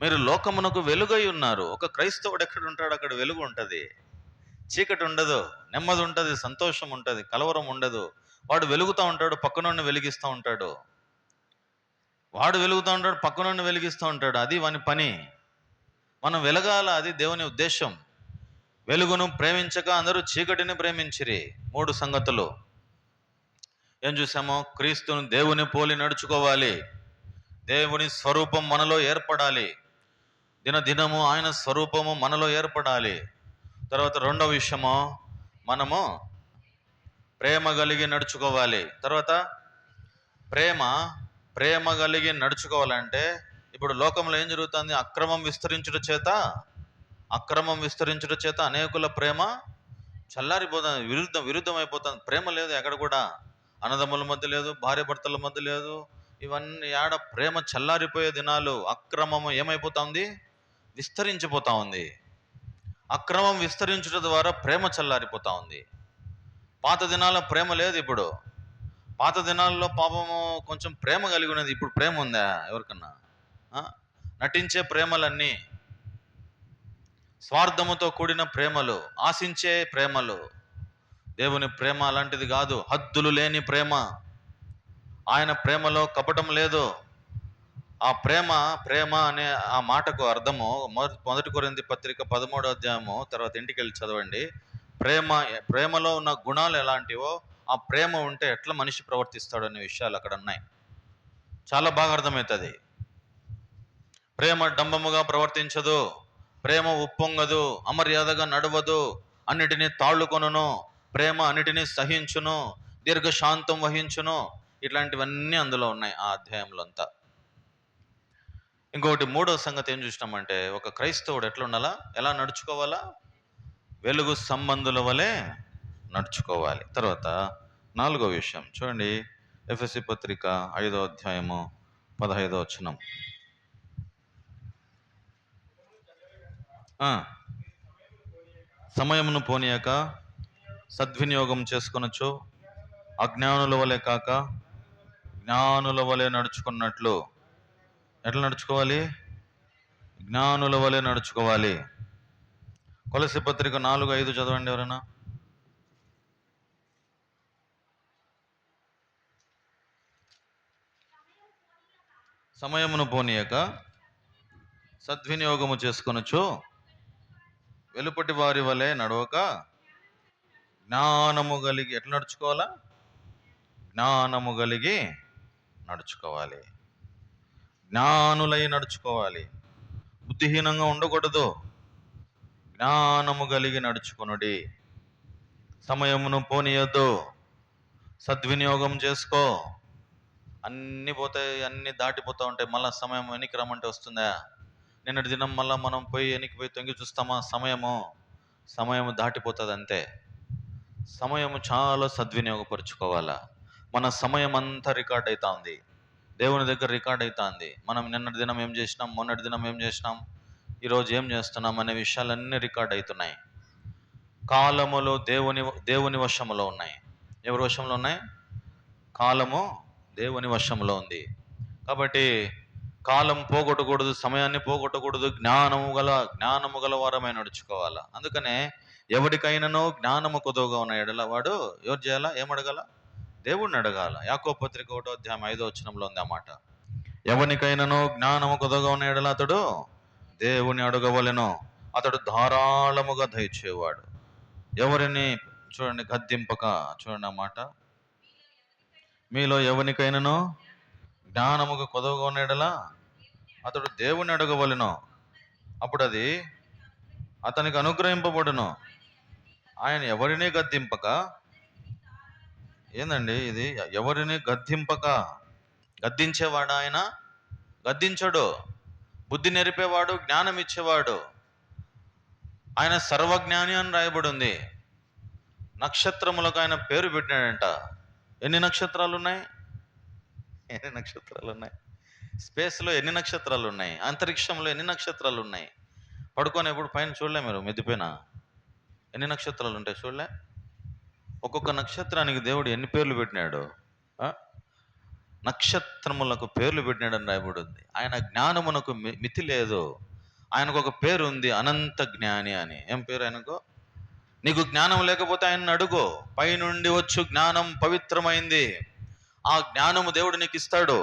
మీరు లోకమునకు వెలుగై ఉన్నారు. ఒక క్రైస్తవుడు ఎక్కడ ఉంటాడు, అక్కడ వెలుగు ఉంటుంది. చీకటి ఉండదు, నెమ్మది ఉంటుంది, సంతోషం ఉంటుంది, కలవరం ఉండదు. వాడు వెలుగుతూ ఉంటాడు, పక్కనోడిని వెలిగిస్తూ ఉంటాడు. వాడు వెలుగుతూ ఉంటాడు, పక్కనోడిని వెలిగిస్తూ ఉంటాడు. అది వాని పని. మనం వెలగాల, అది దేవుని ఉద్దేశం. వెలుగును ప్రేమించక అందరూ చీకటిని ప్రేమించిరి. 3 సంగతులు ఏం చూసామో? క్రీస్తును దేవుని పోలి నడుచుకోవాలి. దేవుని స్వరూపం మనలో ఏర్పడాలి. దినదినము ఆయన స్వరూపము మనలో ఏర్పడాలి. తర్వాత 2వ విషయము, మనము ప్రేమ కలిగి నడుచుకోవాలి. తర్వాత ప్రేమ కలిగి నడుచుకోవాలంటే, ఇప్పుడు లోకంలో ఏం జరుగుతుంది? అక్రమం విస్తరించుట చేత అనేకుల ప్రేమ చల్లారిపోతుంది, విరుద్ధం అయిపోతుంది. ప్రేమ లేదు ఎక్కడ కూడా. అన్నదమ్ముల మధ్య లేదు, భార్య భర్తల మధ్య లేదు. ఇవన్నీ ప్రేమ చల్లారిపోయే దినాలు. అక్రమము ఏమైపోతా ఉంది? విస్తరించిపోతా ఉంది. అక్రమం విస్తరించుట ద్వారా ప్రేమ చల్లారిపోతా ఉంది. పాత దినాల్లో ప్రేమ లేదు ఇప్పుడు. పాత దినాల్లో పాపము కొంచెం ప్రేమ కలిగి ఉన్నది. ఇప్పుడు ప్రేమ ఉందా ఎవరికన్నా? నటించే ప్రేమలన్నీ, స్వార్థముతో కూడిన ప్రేమలు, ఆశించే ప్రేమలు. దేవుని ప్రేమ అలాంటిది కాదు. హద్దులు లేని ప్రేమ. ఆయన ప్రేమలో కపటం లేదు. ఆ ప్రేమ అనే ఆ మాటకు అర్థము 1 కొరింథీ పత్రిక 13వ అధ్యాయము తర్వాత ఇంటికి వెళ్ళి చదవండి. ప్రేమలో ఉన్న గుణాలు ఎలాంటివో, ఆ ప్రేమ ఉంటే ఎట్లా మనిషి ప్రవర్తిస్తాడు అనే విషయాలు అక్కడ ఉన్నాయి. చాలా బాగా అర్థమవుతుంది. ప్రేమ డంబముగా ప్రవర్తించదు, ప్రేమ ఉప్పొంగదు, అమర్యాదగా నడవదు, అన్నిటినీ తాళ్ళుకొనును, ప్రేమ అన్నిటినీ సహించును, దీర్ఘశాంతం వహించును. ఇట్లాంటివన్నీ అందులో ఉన్నాయి ఆ అధ్యాయంలో అంతా. ఇంకొకటి 3వ సంగతి ఏం చూసినామంటే, ఒక క్రైస్తవుడు ఎట్లా ఉండాలా, ఎలా నడుచుకోవాలా? వెలుగు సంబంధుల వలె నడుచుకోవాలి. తర్వాత 4వ విషయం చూడండి, ఎఫెసీ పత్రిక 5వ అధ్యాయము 15వ వచనం. సమయమును పోనీయక సద్వినియోగం చేసుకొనొచ్చు, అజ్ఞానుల వలె కాక జ్ఞానుల వలె నడుచుకున్నట్లు. ఎట్లా నడుచుకోవాలి? జ్ఞానుల వలె నడుచుకోవాలి. కొలస్సీ పత్రిక 4:5 చదవండి ఎవరైనా. సమయమును పోనీయక సద్వినియోగము చేసుకొనొచ్చు, వెలుపటి వారి వలె నడవక జ్ఞానము కలిగి. ఎట్లా నడుచుకోవాలా? జ్ఞానము కలిగి నడుచుకోవాలి. జ్ఞానులై నడుచుకోవాలి. బుద్ధిహీనంగా ఉండకూడదు. జ్ఞానము కలిగి నడుచుకొనుడి. సమయమును పోనీయొద్దు, సద్వినియోగం చేసుకో. అన్నీ పోతాయి, అన్నీ దాటిపోతూ ఉంటాయి. మళ్ళీ సమయం వెనక్కి రమ్మంటే వస్తుందా? నిన్నటి దినం మళ్ళీ మనం వెనక్కి పోయి తొంగి చూస్తామా? సమయము దాటిపోతుంది అంతే. సమయము చాలా సద్వినియోగపరుచుకోవాలా. మన సమయం అంతా రికార్డ్ అవుతా ఉంది, దేవుని దగ్గర రికార్డ్ అవుతా ఉంది. మనం నిన్నటి దినం ఏం చేసినాం, మొన్నటి దినం ఏం చేసినాం, ఈరోజు ఏం చేస్తున్నాం అనే విషయాలన్నీ రికార్డ్ అవుతున్నాయి. కాలములు దేవుని వశములో ఉన్నాయి. ఎవరి వశంలో ఉన్నాయి? కాలము దేవుని వశంలో ఉంది. కాబట్టి కాలం పోగొట్టకూడదు, సమయాన్ని పోగొట్టకూడదు, జ్ఞానము గల వారమై నడుచుకోవాలా. అందుకనే ఎవరికైనానో జ్ఞానము కొదువుగా ఉన్న ఎడల వాడు ఎవరు చేయాలా? ఏమడగాల? దేవుణ్ణి అడగాల. యాకోబు పత్రిక 1వ అధ్యాయం 5వ వచనంలో ఉంది ఆ మాట. ఎవరికైనానో జ్ఞానము కొదువుగా ఉన్న ఎడల అతడు దేవుని అడగవలెను, అతడు ధారాళముగా దయచేవాడు. ఎవరిని చూడండి గద్దింపక, చూడండి ఆ మాట, మీలో ఎవరికైనానో జ్ఞానముగా కొదవగా ఉన్న ఎడల అతడు దేవుని అడగవలెను, అప్పుడు అది అతనికి అనుగ్రహింపబడును. ఆయన ఎవరిని గద్దింపక, ఏందండి ఇది? ఎవరిని గద్దింపక, గద్దించేవాడు ఆయన? గద్దించడు. బుద్ధి నేర్పేవాడు, జ్ఞానం ఇచ్చేవాడు. ఆయన సర్వజ్ఞాని అని రాయబడి ఉంది. నక్షత్రములకు ఆయన పేరు పెట్టినాడంట. ఎన్ని నక్షత్రాలు ఉన్నాయి? ఎన్ని నక్షత్రాలు ఉన్నాయి? స్పేస్లో ఎన్ని నక్షత్రాలు ఉన్నాయి? అంతరిక్షంలో ఎన్ని నక్షత్రాలు ఉన్నాయి? పడుకొని ఎప్పుడు పైన చూడలే మీరు? మిద్దిపైన ఎన్ని నక్షత్రాలు ఉంటాయి చూడలే? ఒక్కొక్క నక్షత్రానికి దేవుడు ఎన్ని పేర్లు పెట్టినాడు? నక్షత్రములకు పేర్లు పెట్టినాడని రాయబడి ఉంది. ఆయన జ్ఞానమునకు మితి లేదు. ఆయనకు ఒక పేరు ఉంది, అనంత జ్ఞాని అని. ఏం పేరు ఆయనకు? నీకు జ్ఞానం లేకపోతే ఆయన అడుగు. పైనుండి వచ్చు జ్ఞానం పవిత్రమైంది. ఆ జ్ఞానము దేవుడు నీకు ఇస్తాడు.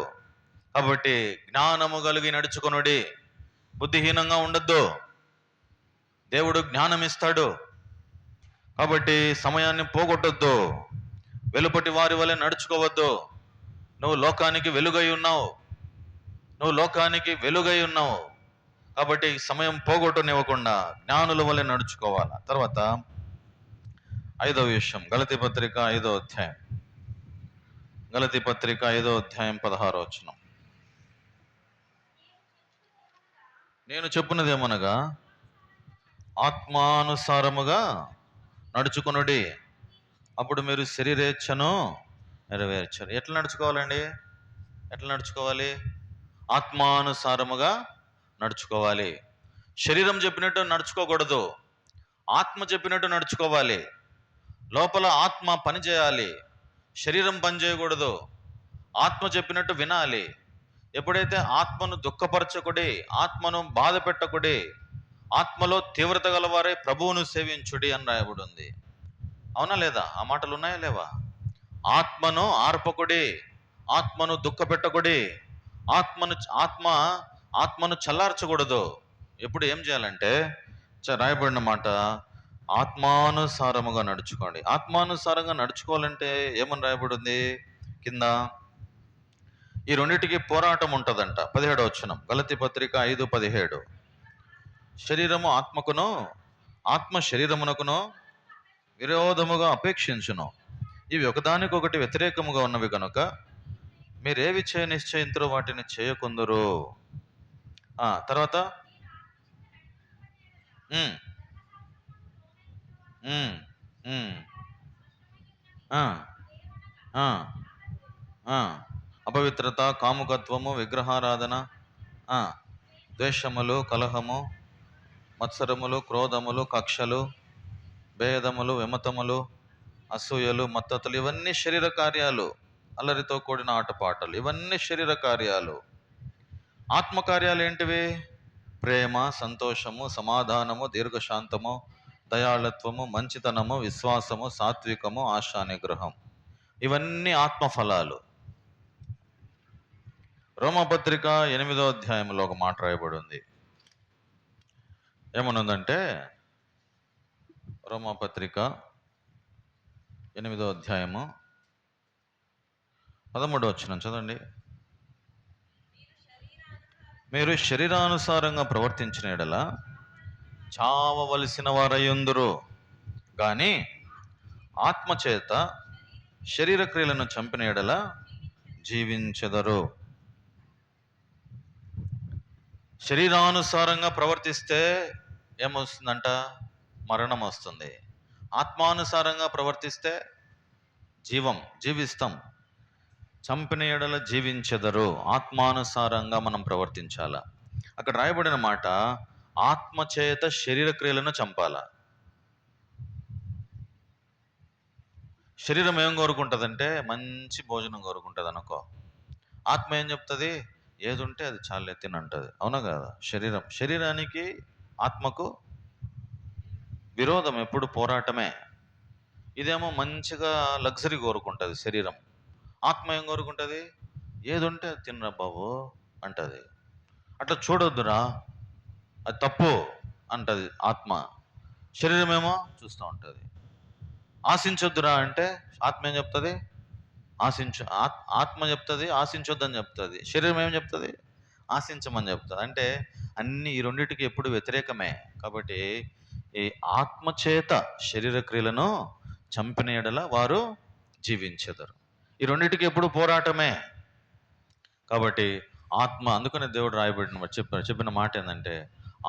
కాబట్టి జ్ఞానము కలిగి నడుచుకొనుడి, బుద్ధిహీనంగా ఉండొద్దు. దేవుడు జ్ఞానం ఇస్తాడు. కాబట్టి సమయాన్ని పోగొట్టొద్దు, వెలుపటి వారి వలె నడుచుకోవద్దు. నువ్వు లోకానికి వెలుగై ఉన్నావు, నువ్వు లోకానికి వెలుగై ఉన్నావు. కాబట్టి సమయం పోగొట్టనివ్వకుండా జ్ఞానుల వలె నడుచుకోవాలి. తర్వాత 5వ విషయం, గలతీ పత్రిక 5వ అధ్యాయం, గలతీ పత్రిక 5వ అధ్యాయం 16వ వచనం. నేను చెప్పున్నది ఏమనగా, ఆత్మానుసారముగా నడుచుకొనుడి, అప్పుడు మీరు శరీరేచ్ఛను నెరవేర్చరు. ఎట్లా నడుచుకోవాలండి? ఎట్లా నడుచుకోవాలి? ఆత్మానుసారముగా నడుచుకోవాలి. శరీరం చెప్పినట్టు నడుచుకోకూడదు, ఆత్మ చెప్పినట్టు నడుచుకోవాలి. లోపల ఆత్మ పని చేయాలి, శరీరం పని చేయకూడదు. ఆత్మ చెప్పినట్టు వినాలి. ఎప్పుడైతే ఆత్మను దుఃఖపరచకుడి, ఆత్మను బాధ పెట్టకుడి, ఆత్మలో తీవ్రత గలవారే ప్రభువును సేవించుడి అని రాయబడి ఉంది. అవునా లేదా? ఆ మాటలు ఉన్నాయా లేవా? ఆత్మను ఆర్పకుడి, ఆత్మను దుఃఖపెట్టకుడి, ఆత్మను చల్లార్చకూడదు. ఎప్పుడు ఏం చేయాలంటే రాయబడిన మాట, ఆత్మానుసారముగా నడుచుకోండి. ఆత్మానుసారంగా నడుచుకోవాలంటే ఏమని రాయబడింది కింద? ఈ రెండింటికి పోరాటం ఉంటుందంట. 17వ వచనం, గలతీ పత్రిక 5:17. శరీరము ఆత్మకును, ఆత్మ శరీరమునకును విరోధముగా అపేక్షించును. ఇవి ఒకదానికొకటి వ్యతిరేకముగా ఉన్నవి కనుక మీరేవి నిశ్చయింతురో వాటిని చేయకుందురు. తర్వాత అపవిత్రత, కాముకత్వము, విగ్రహారాధన, ద్వేషములు, కలహము, మత్సరములు, క్రోధములు, కక్షలు, భేదములు, విమతములు, అసూయలు, మత్తతులు, ఇవన్నీ శరీర కార్యాలు. అల్లరితో కూడిన ఆటపాటలు, ఇవన్నీ శరీర కార్యాలు. ఆత్మకార్యాలు ఏంటివి? ప్రేమ, సంతోషము, సమాధానము, దీర్ఘశాంతము, దయాళత్వము, మంచితనము, విశ్వాసము, సాత్వికము, ఆశా నిగ్రహం, ఇవన్నీ ఆత్మఫలాలు. రోమపత్రిక 8వ అధ్యాయంలో ఒక మాట రాయబడి ఉంది. ఏమనుందంటే, రోమపత్రిక 8వ అధ్యాయము 13వ వచనం చదవండి. మీరు శరీరానుసారంగా ప్రవర్తించిన ఎడల చావవలసిన వారయ్యుందురు, కానీ ఆత్మచేత శరీర క్రియలను చంపిన ఎడల జీవించెదరు. శరీరానుసారంగా ప్రవర్తిస్తే ఏమొస్తుందంట? మరణం వస్తుంది. ఆత్మానుసారంగా ప్రవర్తిస్తే జీవిస్తాం. చంపిన ఎడల జీవించెదరు. ఆత్మానుసారంగా మనం ప్రవర్తించాలా. అక్కడ రాయబడిన మాట ఆత్మచేత శరీర క్రియలను చంపాల. శరీరం ఏం కోరుకుంటుందంటే మంచి భోజనం కోరుకుంటుంది అనుకో. ఆత్మ ఏం చెప్తుంది? ఏది ఉంటే అది చాలే తినంటది. అవునా కదా? శరీరానికి ఆత్మకు విరోధం, ఎప్పుడు పోరాటమే. ఇదేమో మంచిగా లగ్జరీ కోరుకుంటుంది శరీరం. ఆత్మ ఏం కోరుకుంటుంది? ఏది ఉంటే అది తినరా బాబు అంటది. అట్లా చూడొద్దురా, అది తప్పు అంటది ఆత్మ. శరీరం ఏమో చూస్తూ ఉంటుంది. ఆశించొద్దురా అంటే ఆత్మ ఏం చెప్తుంది? ఆత్మ చెప్తుంది ఆశించొద్దని చెప్తుంది. శరీరం ఏం చెప్తుంది? ఆశించమని చెప్తుంది. అంటే అన్ని ఈ రెండింటికి ఎప్పుడు వ్యతిరేకమే. కాబట్టి ఈ ఆత్మచేత శరీర క్రియలను చంపిన ఎడల వారు జీవించెదరు. ఈ రెండింటికి ఎప్పుడు పోరాటమే. కాబట్టి ఆత్మ, అందుకనే దేవుడు రాయబడిన చెప్పిన మాట ఏంటంటే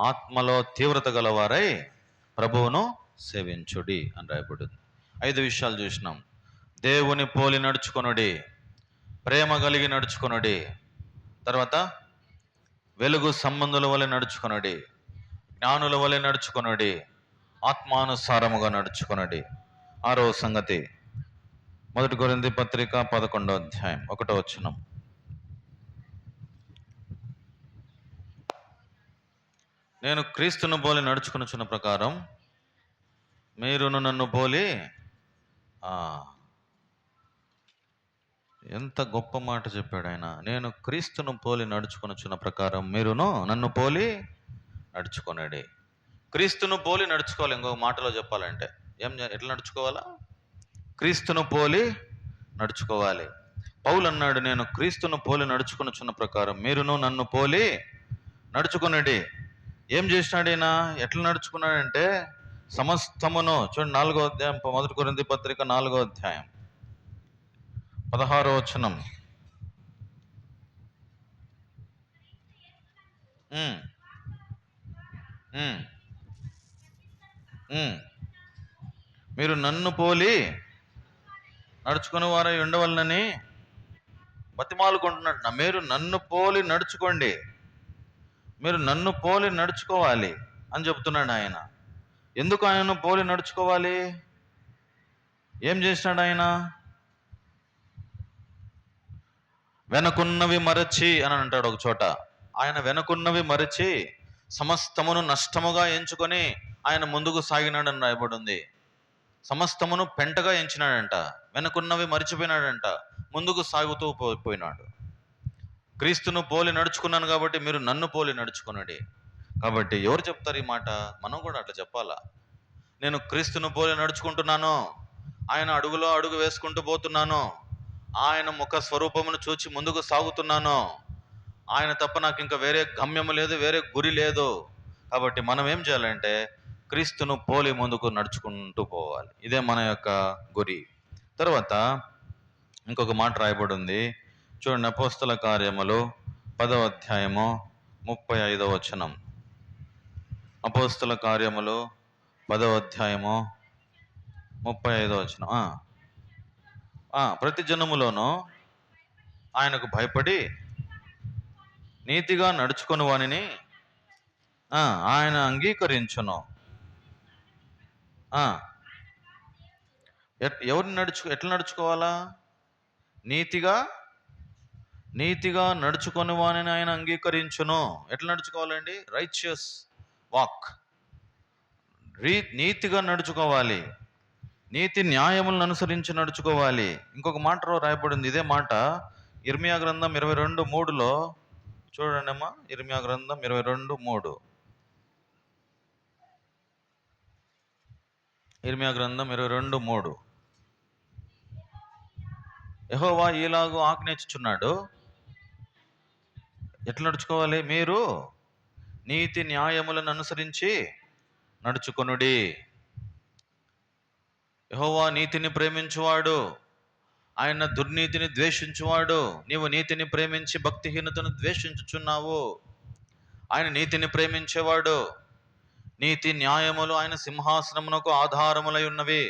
ఆత్మలో తీవ్రత గలవారై ప్రభువును సేవించుడి అని రాయబడింది. 5 విషయాలు చూసినాం. దేవుని పోలి నడుచుకొనుడి, ప్రేమ కలిగి నడుచుకొనుడి, తర్వాత వెలుగు సంబంధుల వలె నడుచుకొనుడి, జ్ఞానుల వలె నడుచుకొనుడి, ఆత్మానుసారముగా నడుచుకొనుడి. 6వ సంగతి 1 కొరింథీ పత్రిక 11వ అధ్యాయం 1వ వచనం. నేను క్రీస్తును పోలి నడుచుకొనుచున్న ప్రకారం మీరును నన్ను పోలి. ఎంత గొప్ప మాట చెప్పాడు ఆయన. నేను క్రీస్తును పోలి నడుచుకొనుచున్న ప్రకారం మీరును నన్ను పోలి నడుచుకొనడి. క్రీస్తును పోలి నడుచుకోవాలి. ఇంకొక మాటలో చెప్పాలంటే ఎట్లా నడుచుకోవాలా? క్రీస్తును పోలి నడుచుకోవాలి. పౌలు అన్నాడు, నేను క్రీస్తును పోలి నడుచుకొనుచున్న ప్రకారం మీరును నన్ను పోలి నడుచుకొనడి. ఏం చేసినాడు ఈయన? ఎట్లా నడుచుకున్నాడంటే సమస్తమును చూడండి. 4వ అధ్యాయం 1 కొరింథీ పత్రిక 4వ అధ్యాయం 16వ వచనం. మీరు నన్ను పోలి నడుచుకునే వారై ఉండవలనని బతిమాలుకుంటున్నాడు. మీరు నన్ను పోలి నడుచుకోండి, మీరు నన్ను పోలి నడుచుకోవాలి అని చెప్తున్నాడు ఆయన. ఎందుకు ఆయనను పోలి నడుచుకోవాలి? ఏం చేసినాడు ఆయన? వెనకున్నవి మరచి అని అంటాడు ఒక చోట. ఆయన వెనకున్నవి మరచి సమస్తమును నష్టముగా ఎంచుకొని ఆయన ముందుకు సాగినాడని రాయబడింది. సమస్తమును పెంటగా ఎంచినాడంట, వెనకున్నవి మరిచిపోయినాడంట, ముందుకు సాగుతూ పోయినాడు. క్రీస్తును పోలి నడుచుకున్నాను కాబట్టి మీరు నన్ను పోలి నడుచుకున్నాడు. కాబట్టి ఎవరు చెప్తారు ఈ మాట? మనం కూడా అట్లా చెప్పాలా. నేను క్రీస్తును పోలి నడుచుకుంటున్నాను, ఆయన అడుగులో అడుగు వేసుకుంటూ పోతున్నాను, ఆయన ముఖ స్వరూపమును చూచి ముందుకు సాగుతున్నాను, ఆయన తప్ప నాకు ఇంకా వేరే గమ్యము లేదు, వేరే గురి లేదు. కాబట్టి మనం ఏం చేయాలంటే క్రీస్తును పోలి ముందుకు నడుచుకుంటూ పోవాలి. ఇదే మన యొక్క గురి. తర్వాత ఇంకొక మాట రాయబడి ఉంది చూడండి. అపోస్తల కార్యములు 10వ అధ్యాయము 35వ వచనం. అపోస్తల కార్యములు 10వ అధ్యాయము 35వ వచనం. ప్రతి జనములోనూ ఆయనకు భయపడి నీతిగా నడుచుకొని వానిని ఆయన అంగీకరించును. ఎవరిని ఎట్లా నడుచుకోవాలా? నీతిగా నడుచుకొని వానిని ఆయన అంగీకరించును. ఎట్లా నడుచుకోవాలండి? Righteous walk. నీతిగా నడుచుకోవాలి, నీతి న్యాయములను అనుసరించి నడుచుకోవాలి. ఇంకొక మాట రాయబడింది ఇదే మాట ఇర్మియా గ్రంథం 22:3లో చూడండి అమ్మా. ఇర్మియా గ్రంథం 22:3. ఇర్మియా గ్రంథం 22:3. యెహోవా ఈలాగు ఆజ్ఞించుచున్నాడు, ఎట్లా నడుచుకోవాలి? మీరు నీతి న్యాయములను అనుసరించి నడుచుకొనుడి. యెహోవా నీతిని ప్రేమించువాడు, ఆయన దుర్నీతిని ద్వేషించువాడు. నీవు నీతిని ప్రేమించి భక్తిహీనతను ద్వేషించుచున్నావు. ఆయన నీతిని ప్రేమించేవాడు. నీతి న్యాయములు ఆయన సింహాసనమునకు ఆధారములై ఉన్నవి.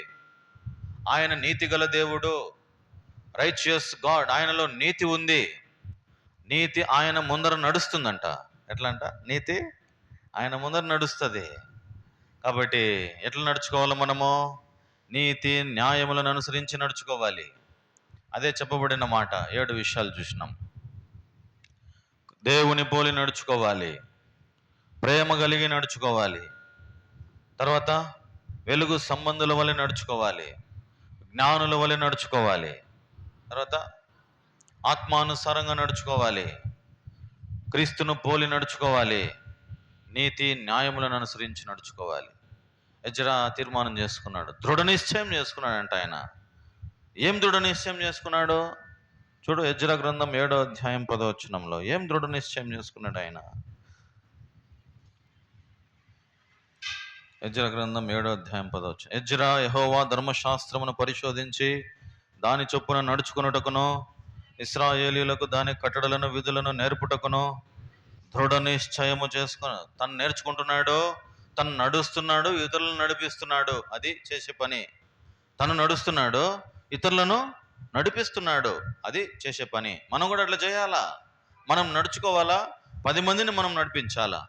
ఆయన నీతిగల దేవుడు, రైచియస్ గాడ్, ఆయనలో నీతి ఉంది. నీతి ఆయన ముందర నడుస్తుందంట. ఎట్లా అంట? నీతి ఆయన ముందర నడుస్తుంది. కాబట్టి ఎట్లా నడుచుకోవాలి మనము? నీతి న్యాయములను అనుసరించి నడుచుకోవాలి. అదే చెప్పబడిన మాట. 7 విషయాలు చూసినాం. దేవుని పోలి నడుచుకోవాలి, ప్రేమ కలిగి నడుచుకోవాలి, తర్వాత వెలుగు సంబంధుల వలె నడుచుకోవాలి, జ్ఞానుల వలె నడుచుకోవాలి, తర్వాత ఆత్మానుసారంగా నడుచుకోవాలి, క్రీస్తును పోలి నడుచుకోవాలి, నీతి న్యాయములను అనుసరించి నడుచుకోవాలి. ఎజ్రా తీర్మానం చేసుకున్నాడు, దృఢ నిశ్చయం చేసుకున్నాడంట. ఆయన ఏం దృఢ నిశ్చయం చేసుకున్నాడు? చూడు, ఎజ్రా గ్రంథం 7వ అధ్యాయం 10వ వచనంలో ఏం దృఢ నిశ్చయం చేసుకున్నాడు ఆయన? ఎజ్రా గ్రంథం 7వ అధ్యాయం 10వ వచనం. ఎజ్రా యెహోవా ధర్మశాస్త్రమును పరిశోధించి దాని చొప్పున నడుచుకున్నటకును, ఇశ్రాయేలీయులకు దాని కట్టడలను విధులను నేర్పుటకును దృఢ నిశ్చయము చేసుకుని తను నేర్చుకుంటున్నాడు, తను నడుస్తున్నాడు, ఇతరులను నడిపిస్తున్నాడు. అది చేసే పని. తను నడుస్తున్నాడు, ఇతరులను నడిపిస్తున్నాడు. అది చేసే పని. మనం కూడా అట్లా చేయాలా? మనం నడుచుకోవాలా, 10 మందిని మనం నడిపించాలా.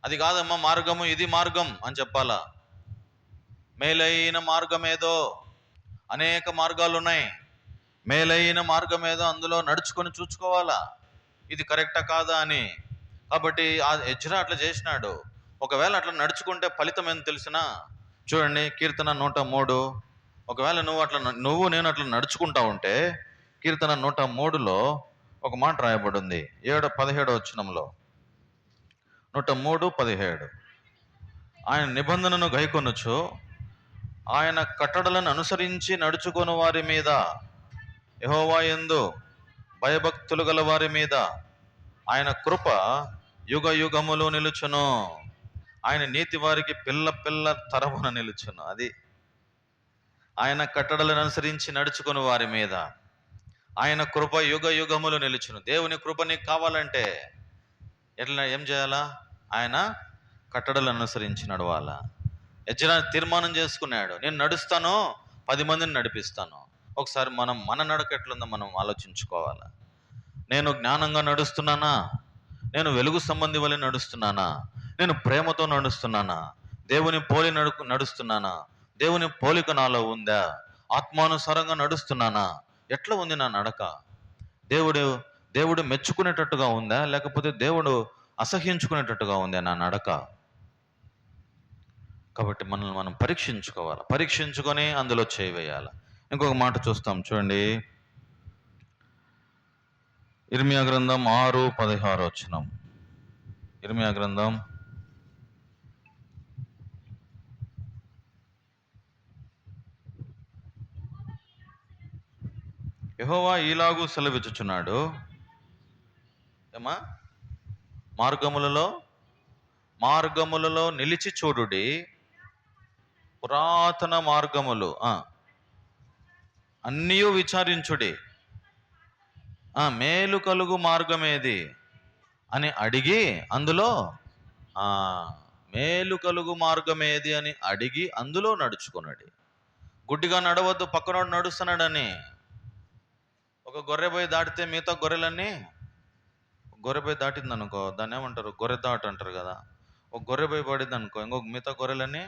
అది కాదమ్మా మార్గము, ఇది మార్గం అని చెప్పాలా. మేలైన మార్గం ఏదో, అనేక మార్గాలు ఉన్నాయి. మేలైన మార్గం ఏదో అందులో నడుచుకొని చూసుకోవాలా, ఇది కరెక్టా కాదా అని. కాబట్టి ఆ ఎజ్రా అట్లా చేసినాడు. ఒకవేళ అట్లా నడుచుకుంటే ఫలితం ఏం తెలిసినా, చూడండి కీర్తన 103. ఒకవేళ నేను అట్లా నడుచుకుంటా ఉంటే కీర్తన 103లో ఒక మాట రాయబడింది, 17వ వచనంలో. 103:17. ఆయన నిబంధనను గైకొనుచు ఆయన కట్టడలను అనుసరించి నడుచుకొని వారి మీద, యెహోవా యందు భయభక్తులు గల వారి మీద ఆయన కృప యుగ యుగములు నిలుచును. ఆయన నీతి వారికి పిల్ల పిల్ల తరమున నిలుచును. అది ఆయన కట్టడలను అనుసరించి నడుచుకుని వారి మీద ఆయన కృప యుగ యుగములు నిలుచును. దేవుని కృప నీకు కావాలంటే ఎట్లా ఏం చేయాలా? ఆయన కట్టడలను అనుసరించి నడవాలా. ఎజ్రా తీర్మానం చేసుకున్నాడు, నేను నడుస్తాను, 10 మందిని నడిపిస్తాను. ఒకసారి మన నడక ఎట్లుందో మనం ఆలోచించుకోవాలా. నేను జ్ఞానంగా నడుస్తున్నానా? నేను వెలుగు సంబంధి వలె నడుస్తున్నానా? నేను ప్రేమతో నడుస్తున్నానా? దేవుని పోలి నడుస్తున్నానా? దేవుని పోలిక నాలో ఉందా? ఆత్మానుసారంగా నడుస్తున్నానా? ఎట్లా ఉంది నా నడక? దేవుడు మెచ్చుకునేటట్టుగా ఉందా, లేకపోతే దేవుడు అసహ్యించుకునేటట్టుగా ఉందా నా నడక? కాబట్టి మనల్ని మనం పరీక్షించుకోవాలి. పరీక్షించుకొని అందులో చేయవేయాలి. ఇంకొక మాట చూస్తాం చూడండి, ఇర్మియా గ్రంథం 6:16 వచనం. ఇర్మియా గ్రంథం 6:16. యెహోవా ఈలాగు సెలవిచ్చుచున్నాడు, ఏమా మార్గములలో నిలిచి చూడుడి, పురాతన మార్గములు అన్నీయు విచారించుడి, మేలు కలుగు మార్గమేది అని అడిగి అందులో మేలు కలుగు మార్గమేది అని అడిగి అందులో నడుచుకున్నాడు. గుడ్డిగా నడవద్దు, పక్కనోడు నడుస్తున్నాడని. ఒక గొర్రె పోయి దాటితే మిగతా గొర్రెలన్నీ, గొర్రె పోయి దాటింది అనుకో, దాన్ని ఏమంటారు? గొర్రె దాటు అంటారు కదా. ఒక గొర్రె పోయి పడింది అనుకో, ఇంకొక మిగతా గొర్రెలన్నీ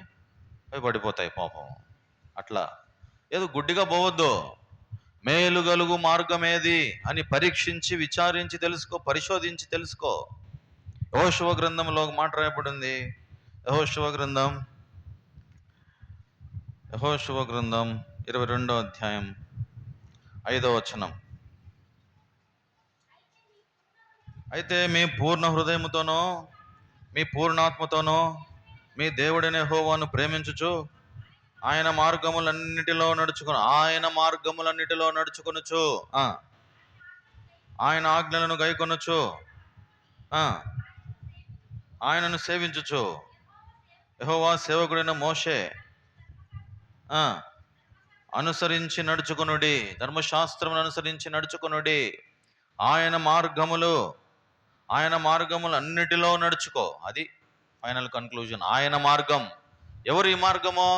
పోయి పడిపోతాయి పాపం. అట్లా ఏదో గుడ్డిగా పోవద్దు. మేలు గలుగు మార్గం ఏది అని పరీక్షించి విచారించి తెలుసుకో, పరిశోధించి తెలుసుకో. యెహోషువ గ్రంథంలో ఒక మాట రాయబడింది. యెహోషువ గ్రంథం 22వ అధ్యాయం 5వ వచనం. అయితే మీ పూర్ణ హృదయముతోనో మీ పూర్ణాత్మతోనో మీ దేవుడైన యెహోవాను ప్రేమించుచు ఆయన మార్గములన్నిటిలో నడుచుకొనుచు ఆయన ఆజ్ఞలను గైకొనుచు ఆయనను సేవించుచు, యెహోవా సేవకుడైన మోషే అనుసరించి నడుచుకొనుడి, ధర్మశాస్త్రమును అనుసరించి నడుచుకొనుడి. ఆయన మార్గములు అన్నిటిలో నడుచుకో. అది ఫైనల్ కన్క్లూజన్. ఆయన మార్గం. ఎవరు ఈ మార్గమో?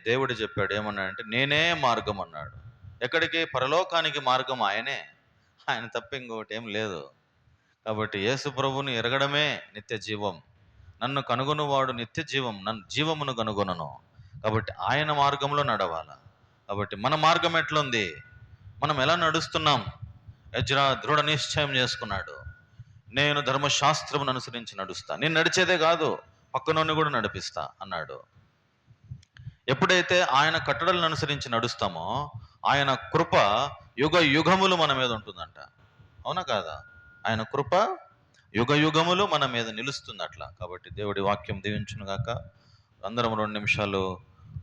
దేవుడు చెప్పాడు. ఏమన్నాడంటే నేనే మార్గం అన్నాడు. ఎక్కడికి? పరలోకానికి మార్గం ఆయనే. ఆయన తప్ప ఇంకొకటి ఏం లేదు. కాబట్టి యేసు ప్రభువుని ఎరగడమే నిత్య జీవం. నన్ను కనుగొనువాడు నిత్య జీవం, నన్ను జీవమును కనుగొనను. కాబట్టి ఆయన మార్గంలో నడవాల. కాబట్టి మన మార్గం ఎట్లుంది? మనం ఎలా నడుస్తున్నాం? ఎజ్రా దృఢ నిశ్చయం చేసుకున్నాడు. నేను ధర్మశాస్త్రమును అనుసరించి నడుస్తా. నేను నడిచేదే కాదు, పక్కనోని కూడా నడిపిస్తా అన్నాడు. ఎప్పుడైతే ఆయన కట్టడలను అనుసరించి నడుస్తామో ఆయన కృప యుగ యుగములు మన మీద ఉంటుందంట. అవునా కాదా? ఆయన కృప యుగ యుగములు మన మీద నిలుస్తుంది అట్లా. కాబట్టి దేవుడి వాక్యం దీవించును గాక. అందరం 2 నిమిషాలు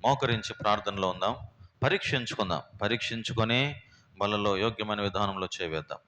మోకరించి ప్రార్థనలో ఉందాం. పరీక్షించుకుందాం. పరీక్షించుకొని బలలో యోగ్యమైన విధానంలో చేయవేద్దాం.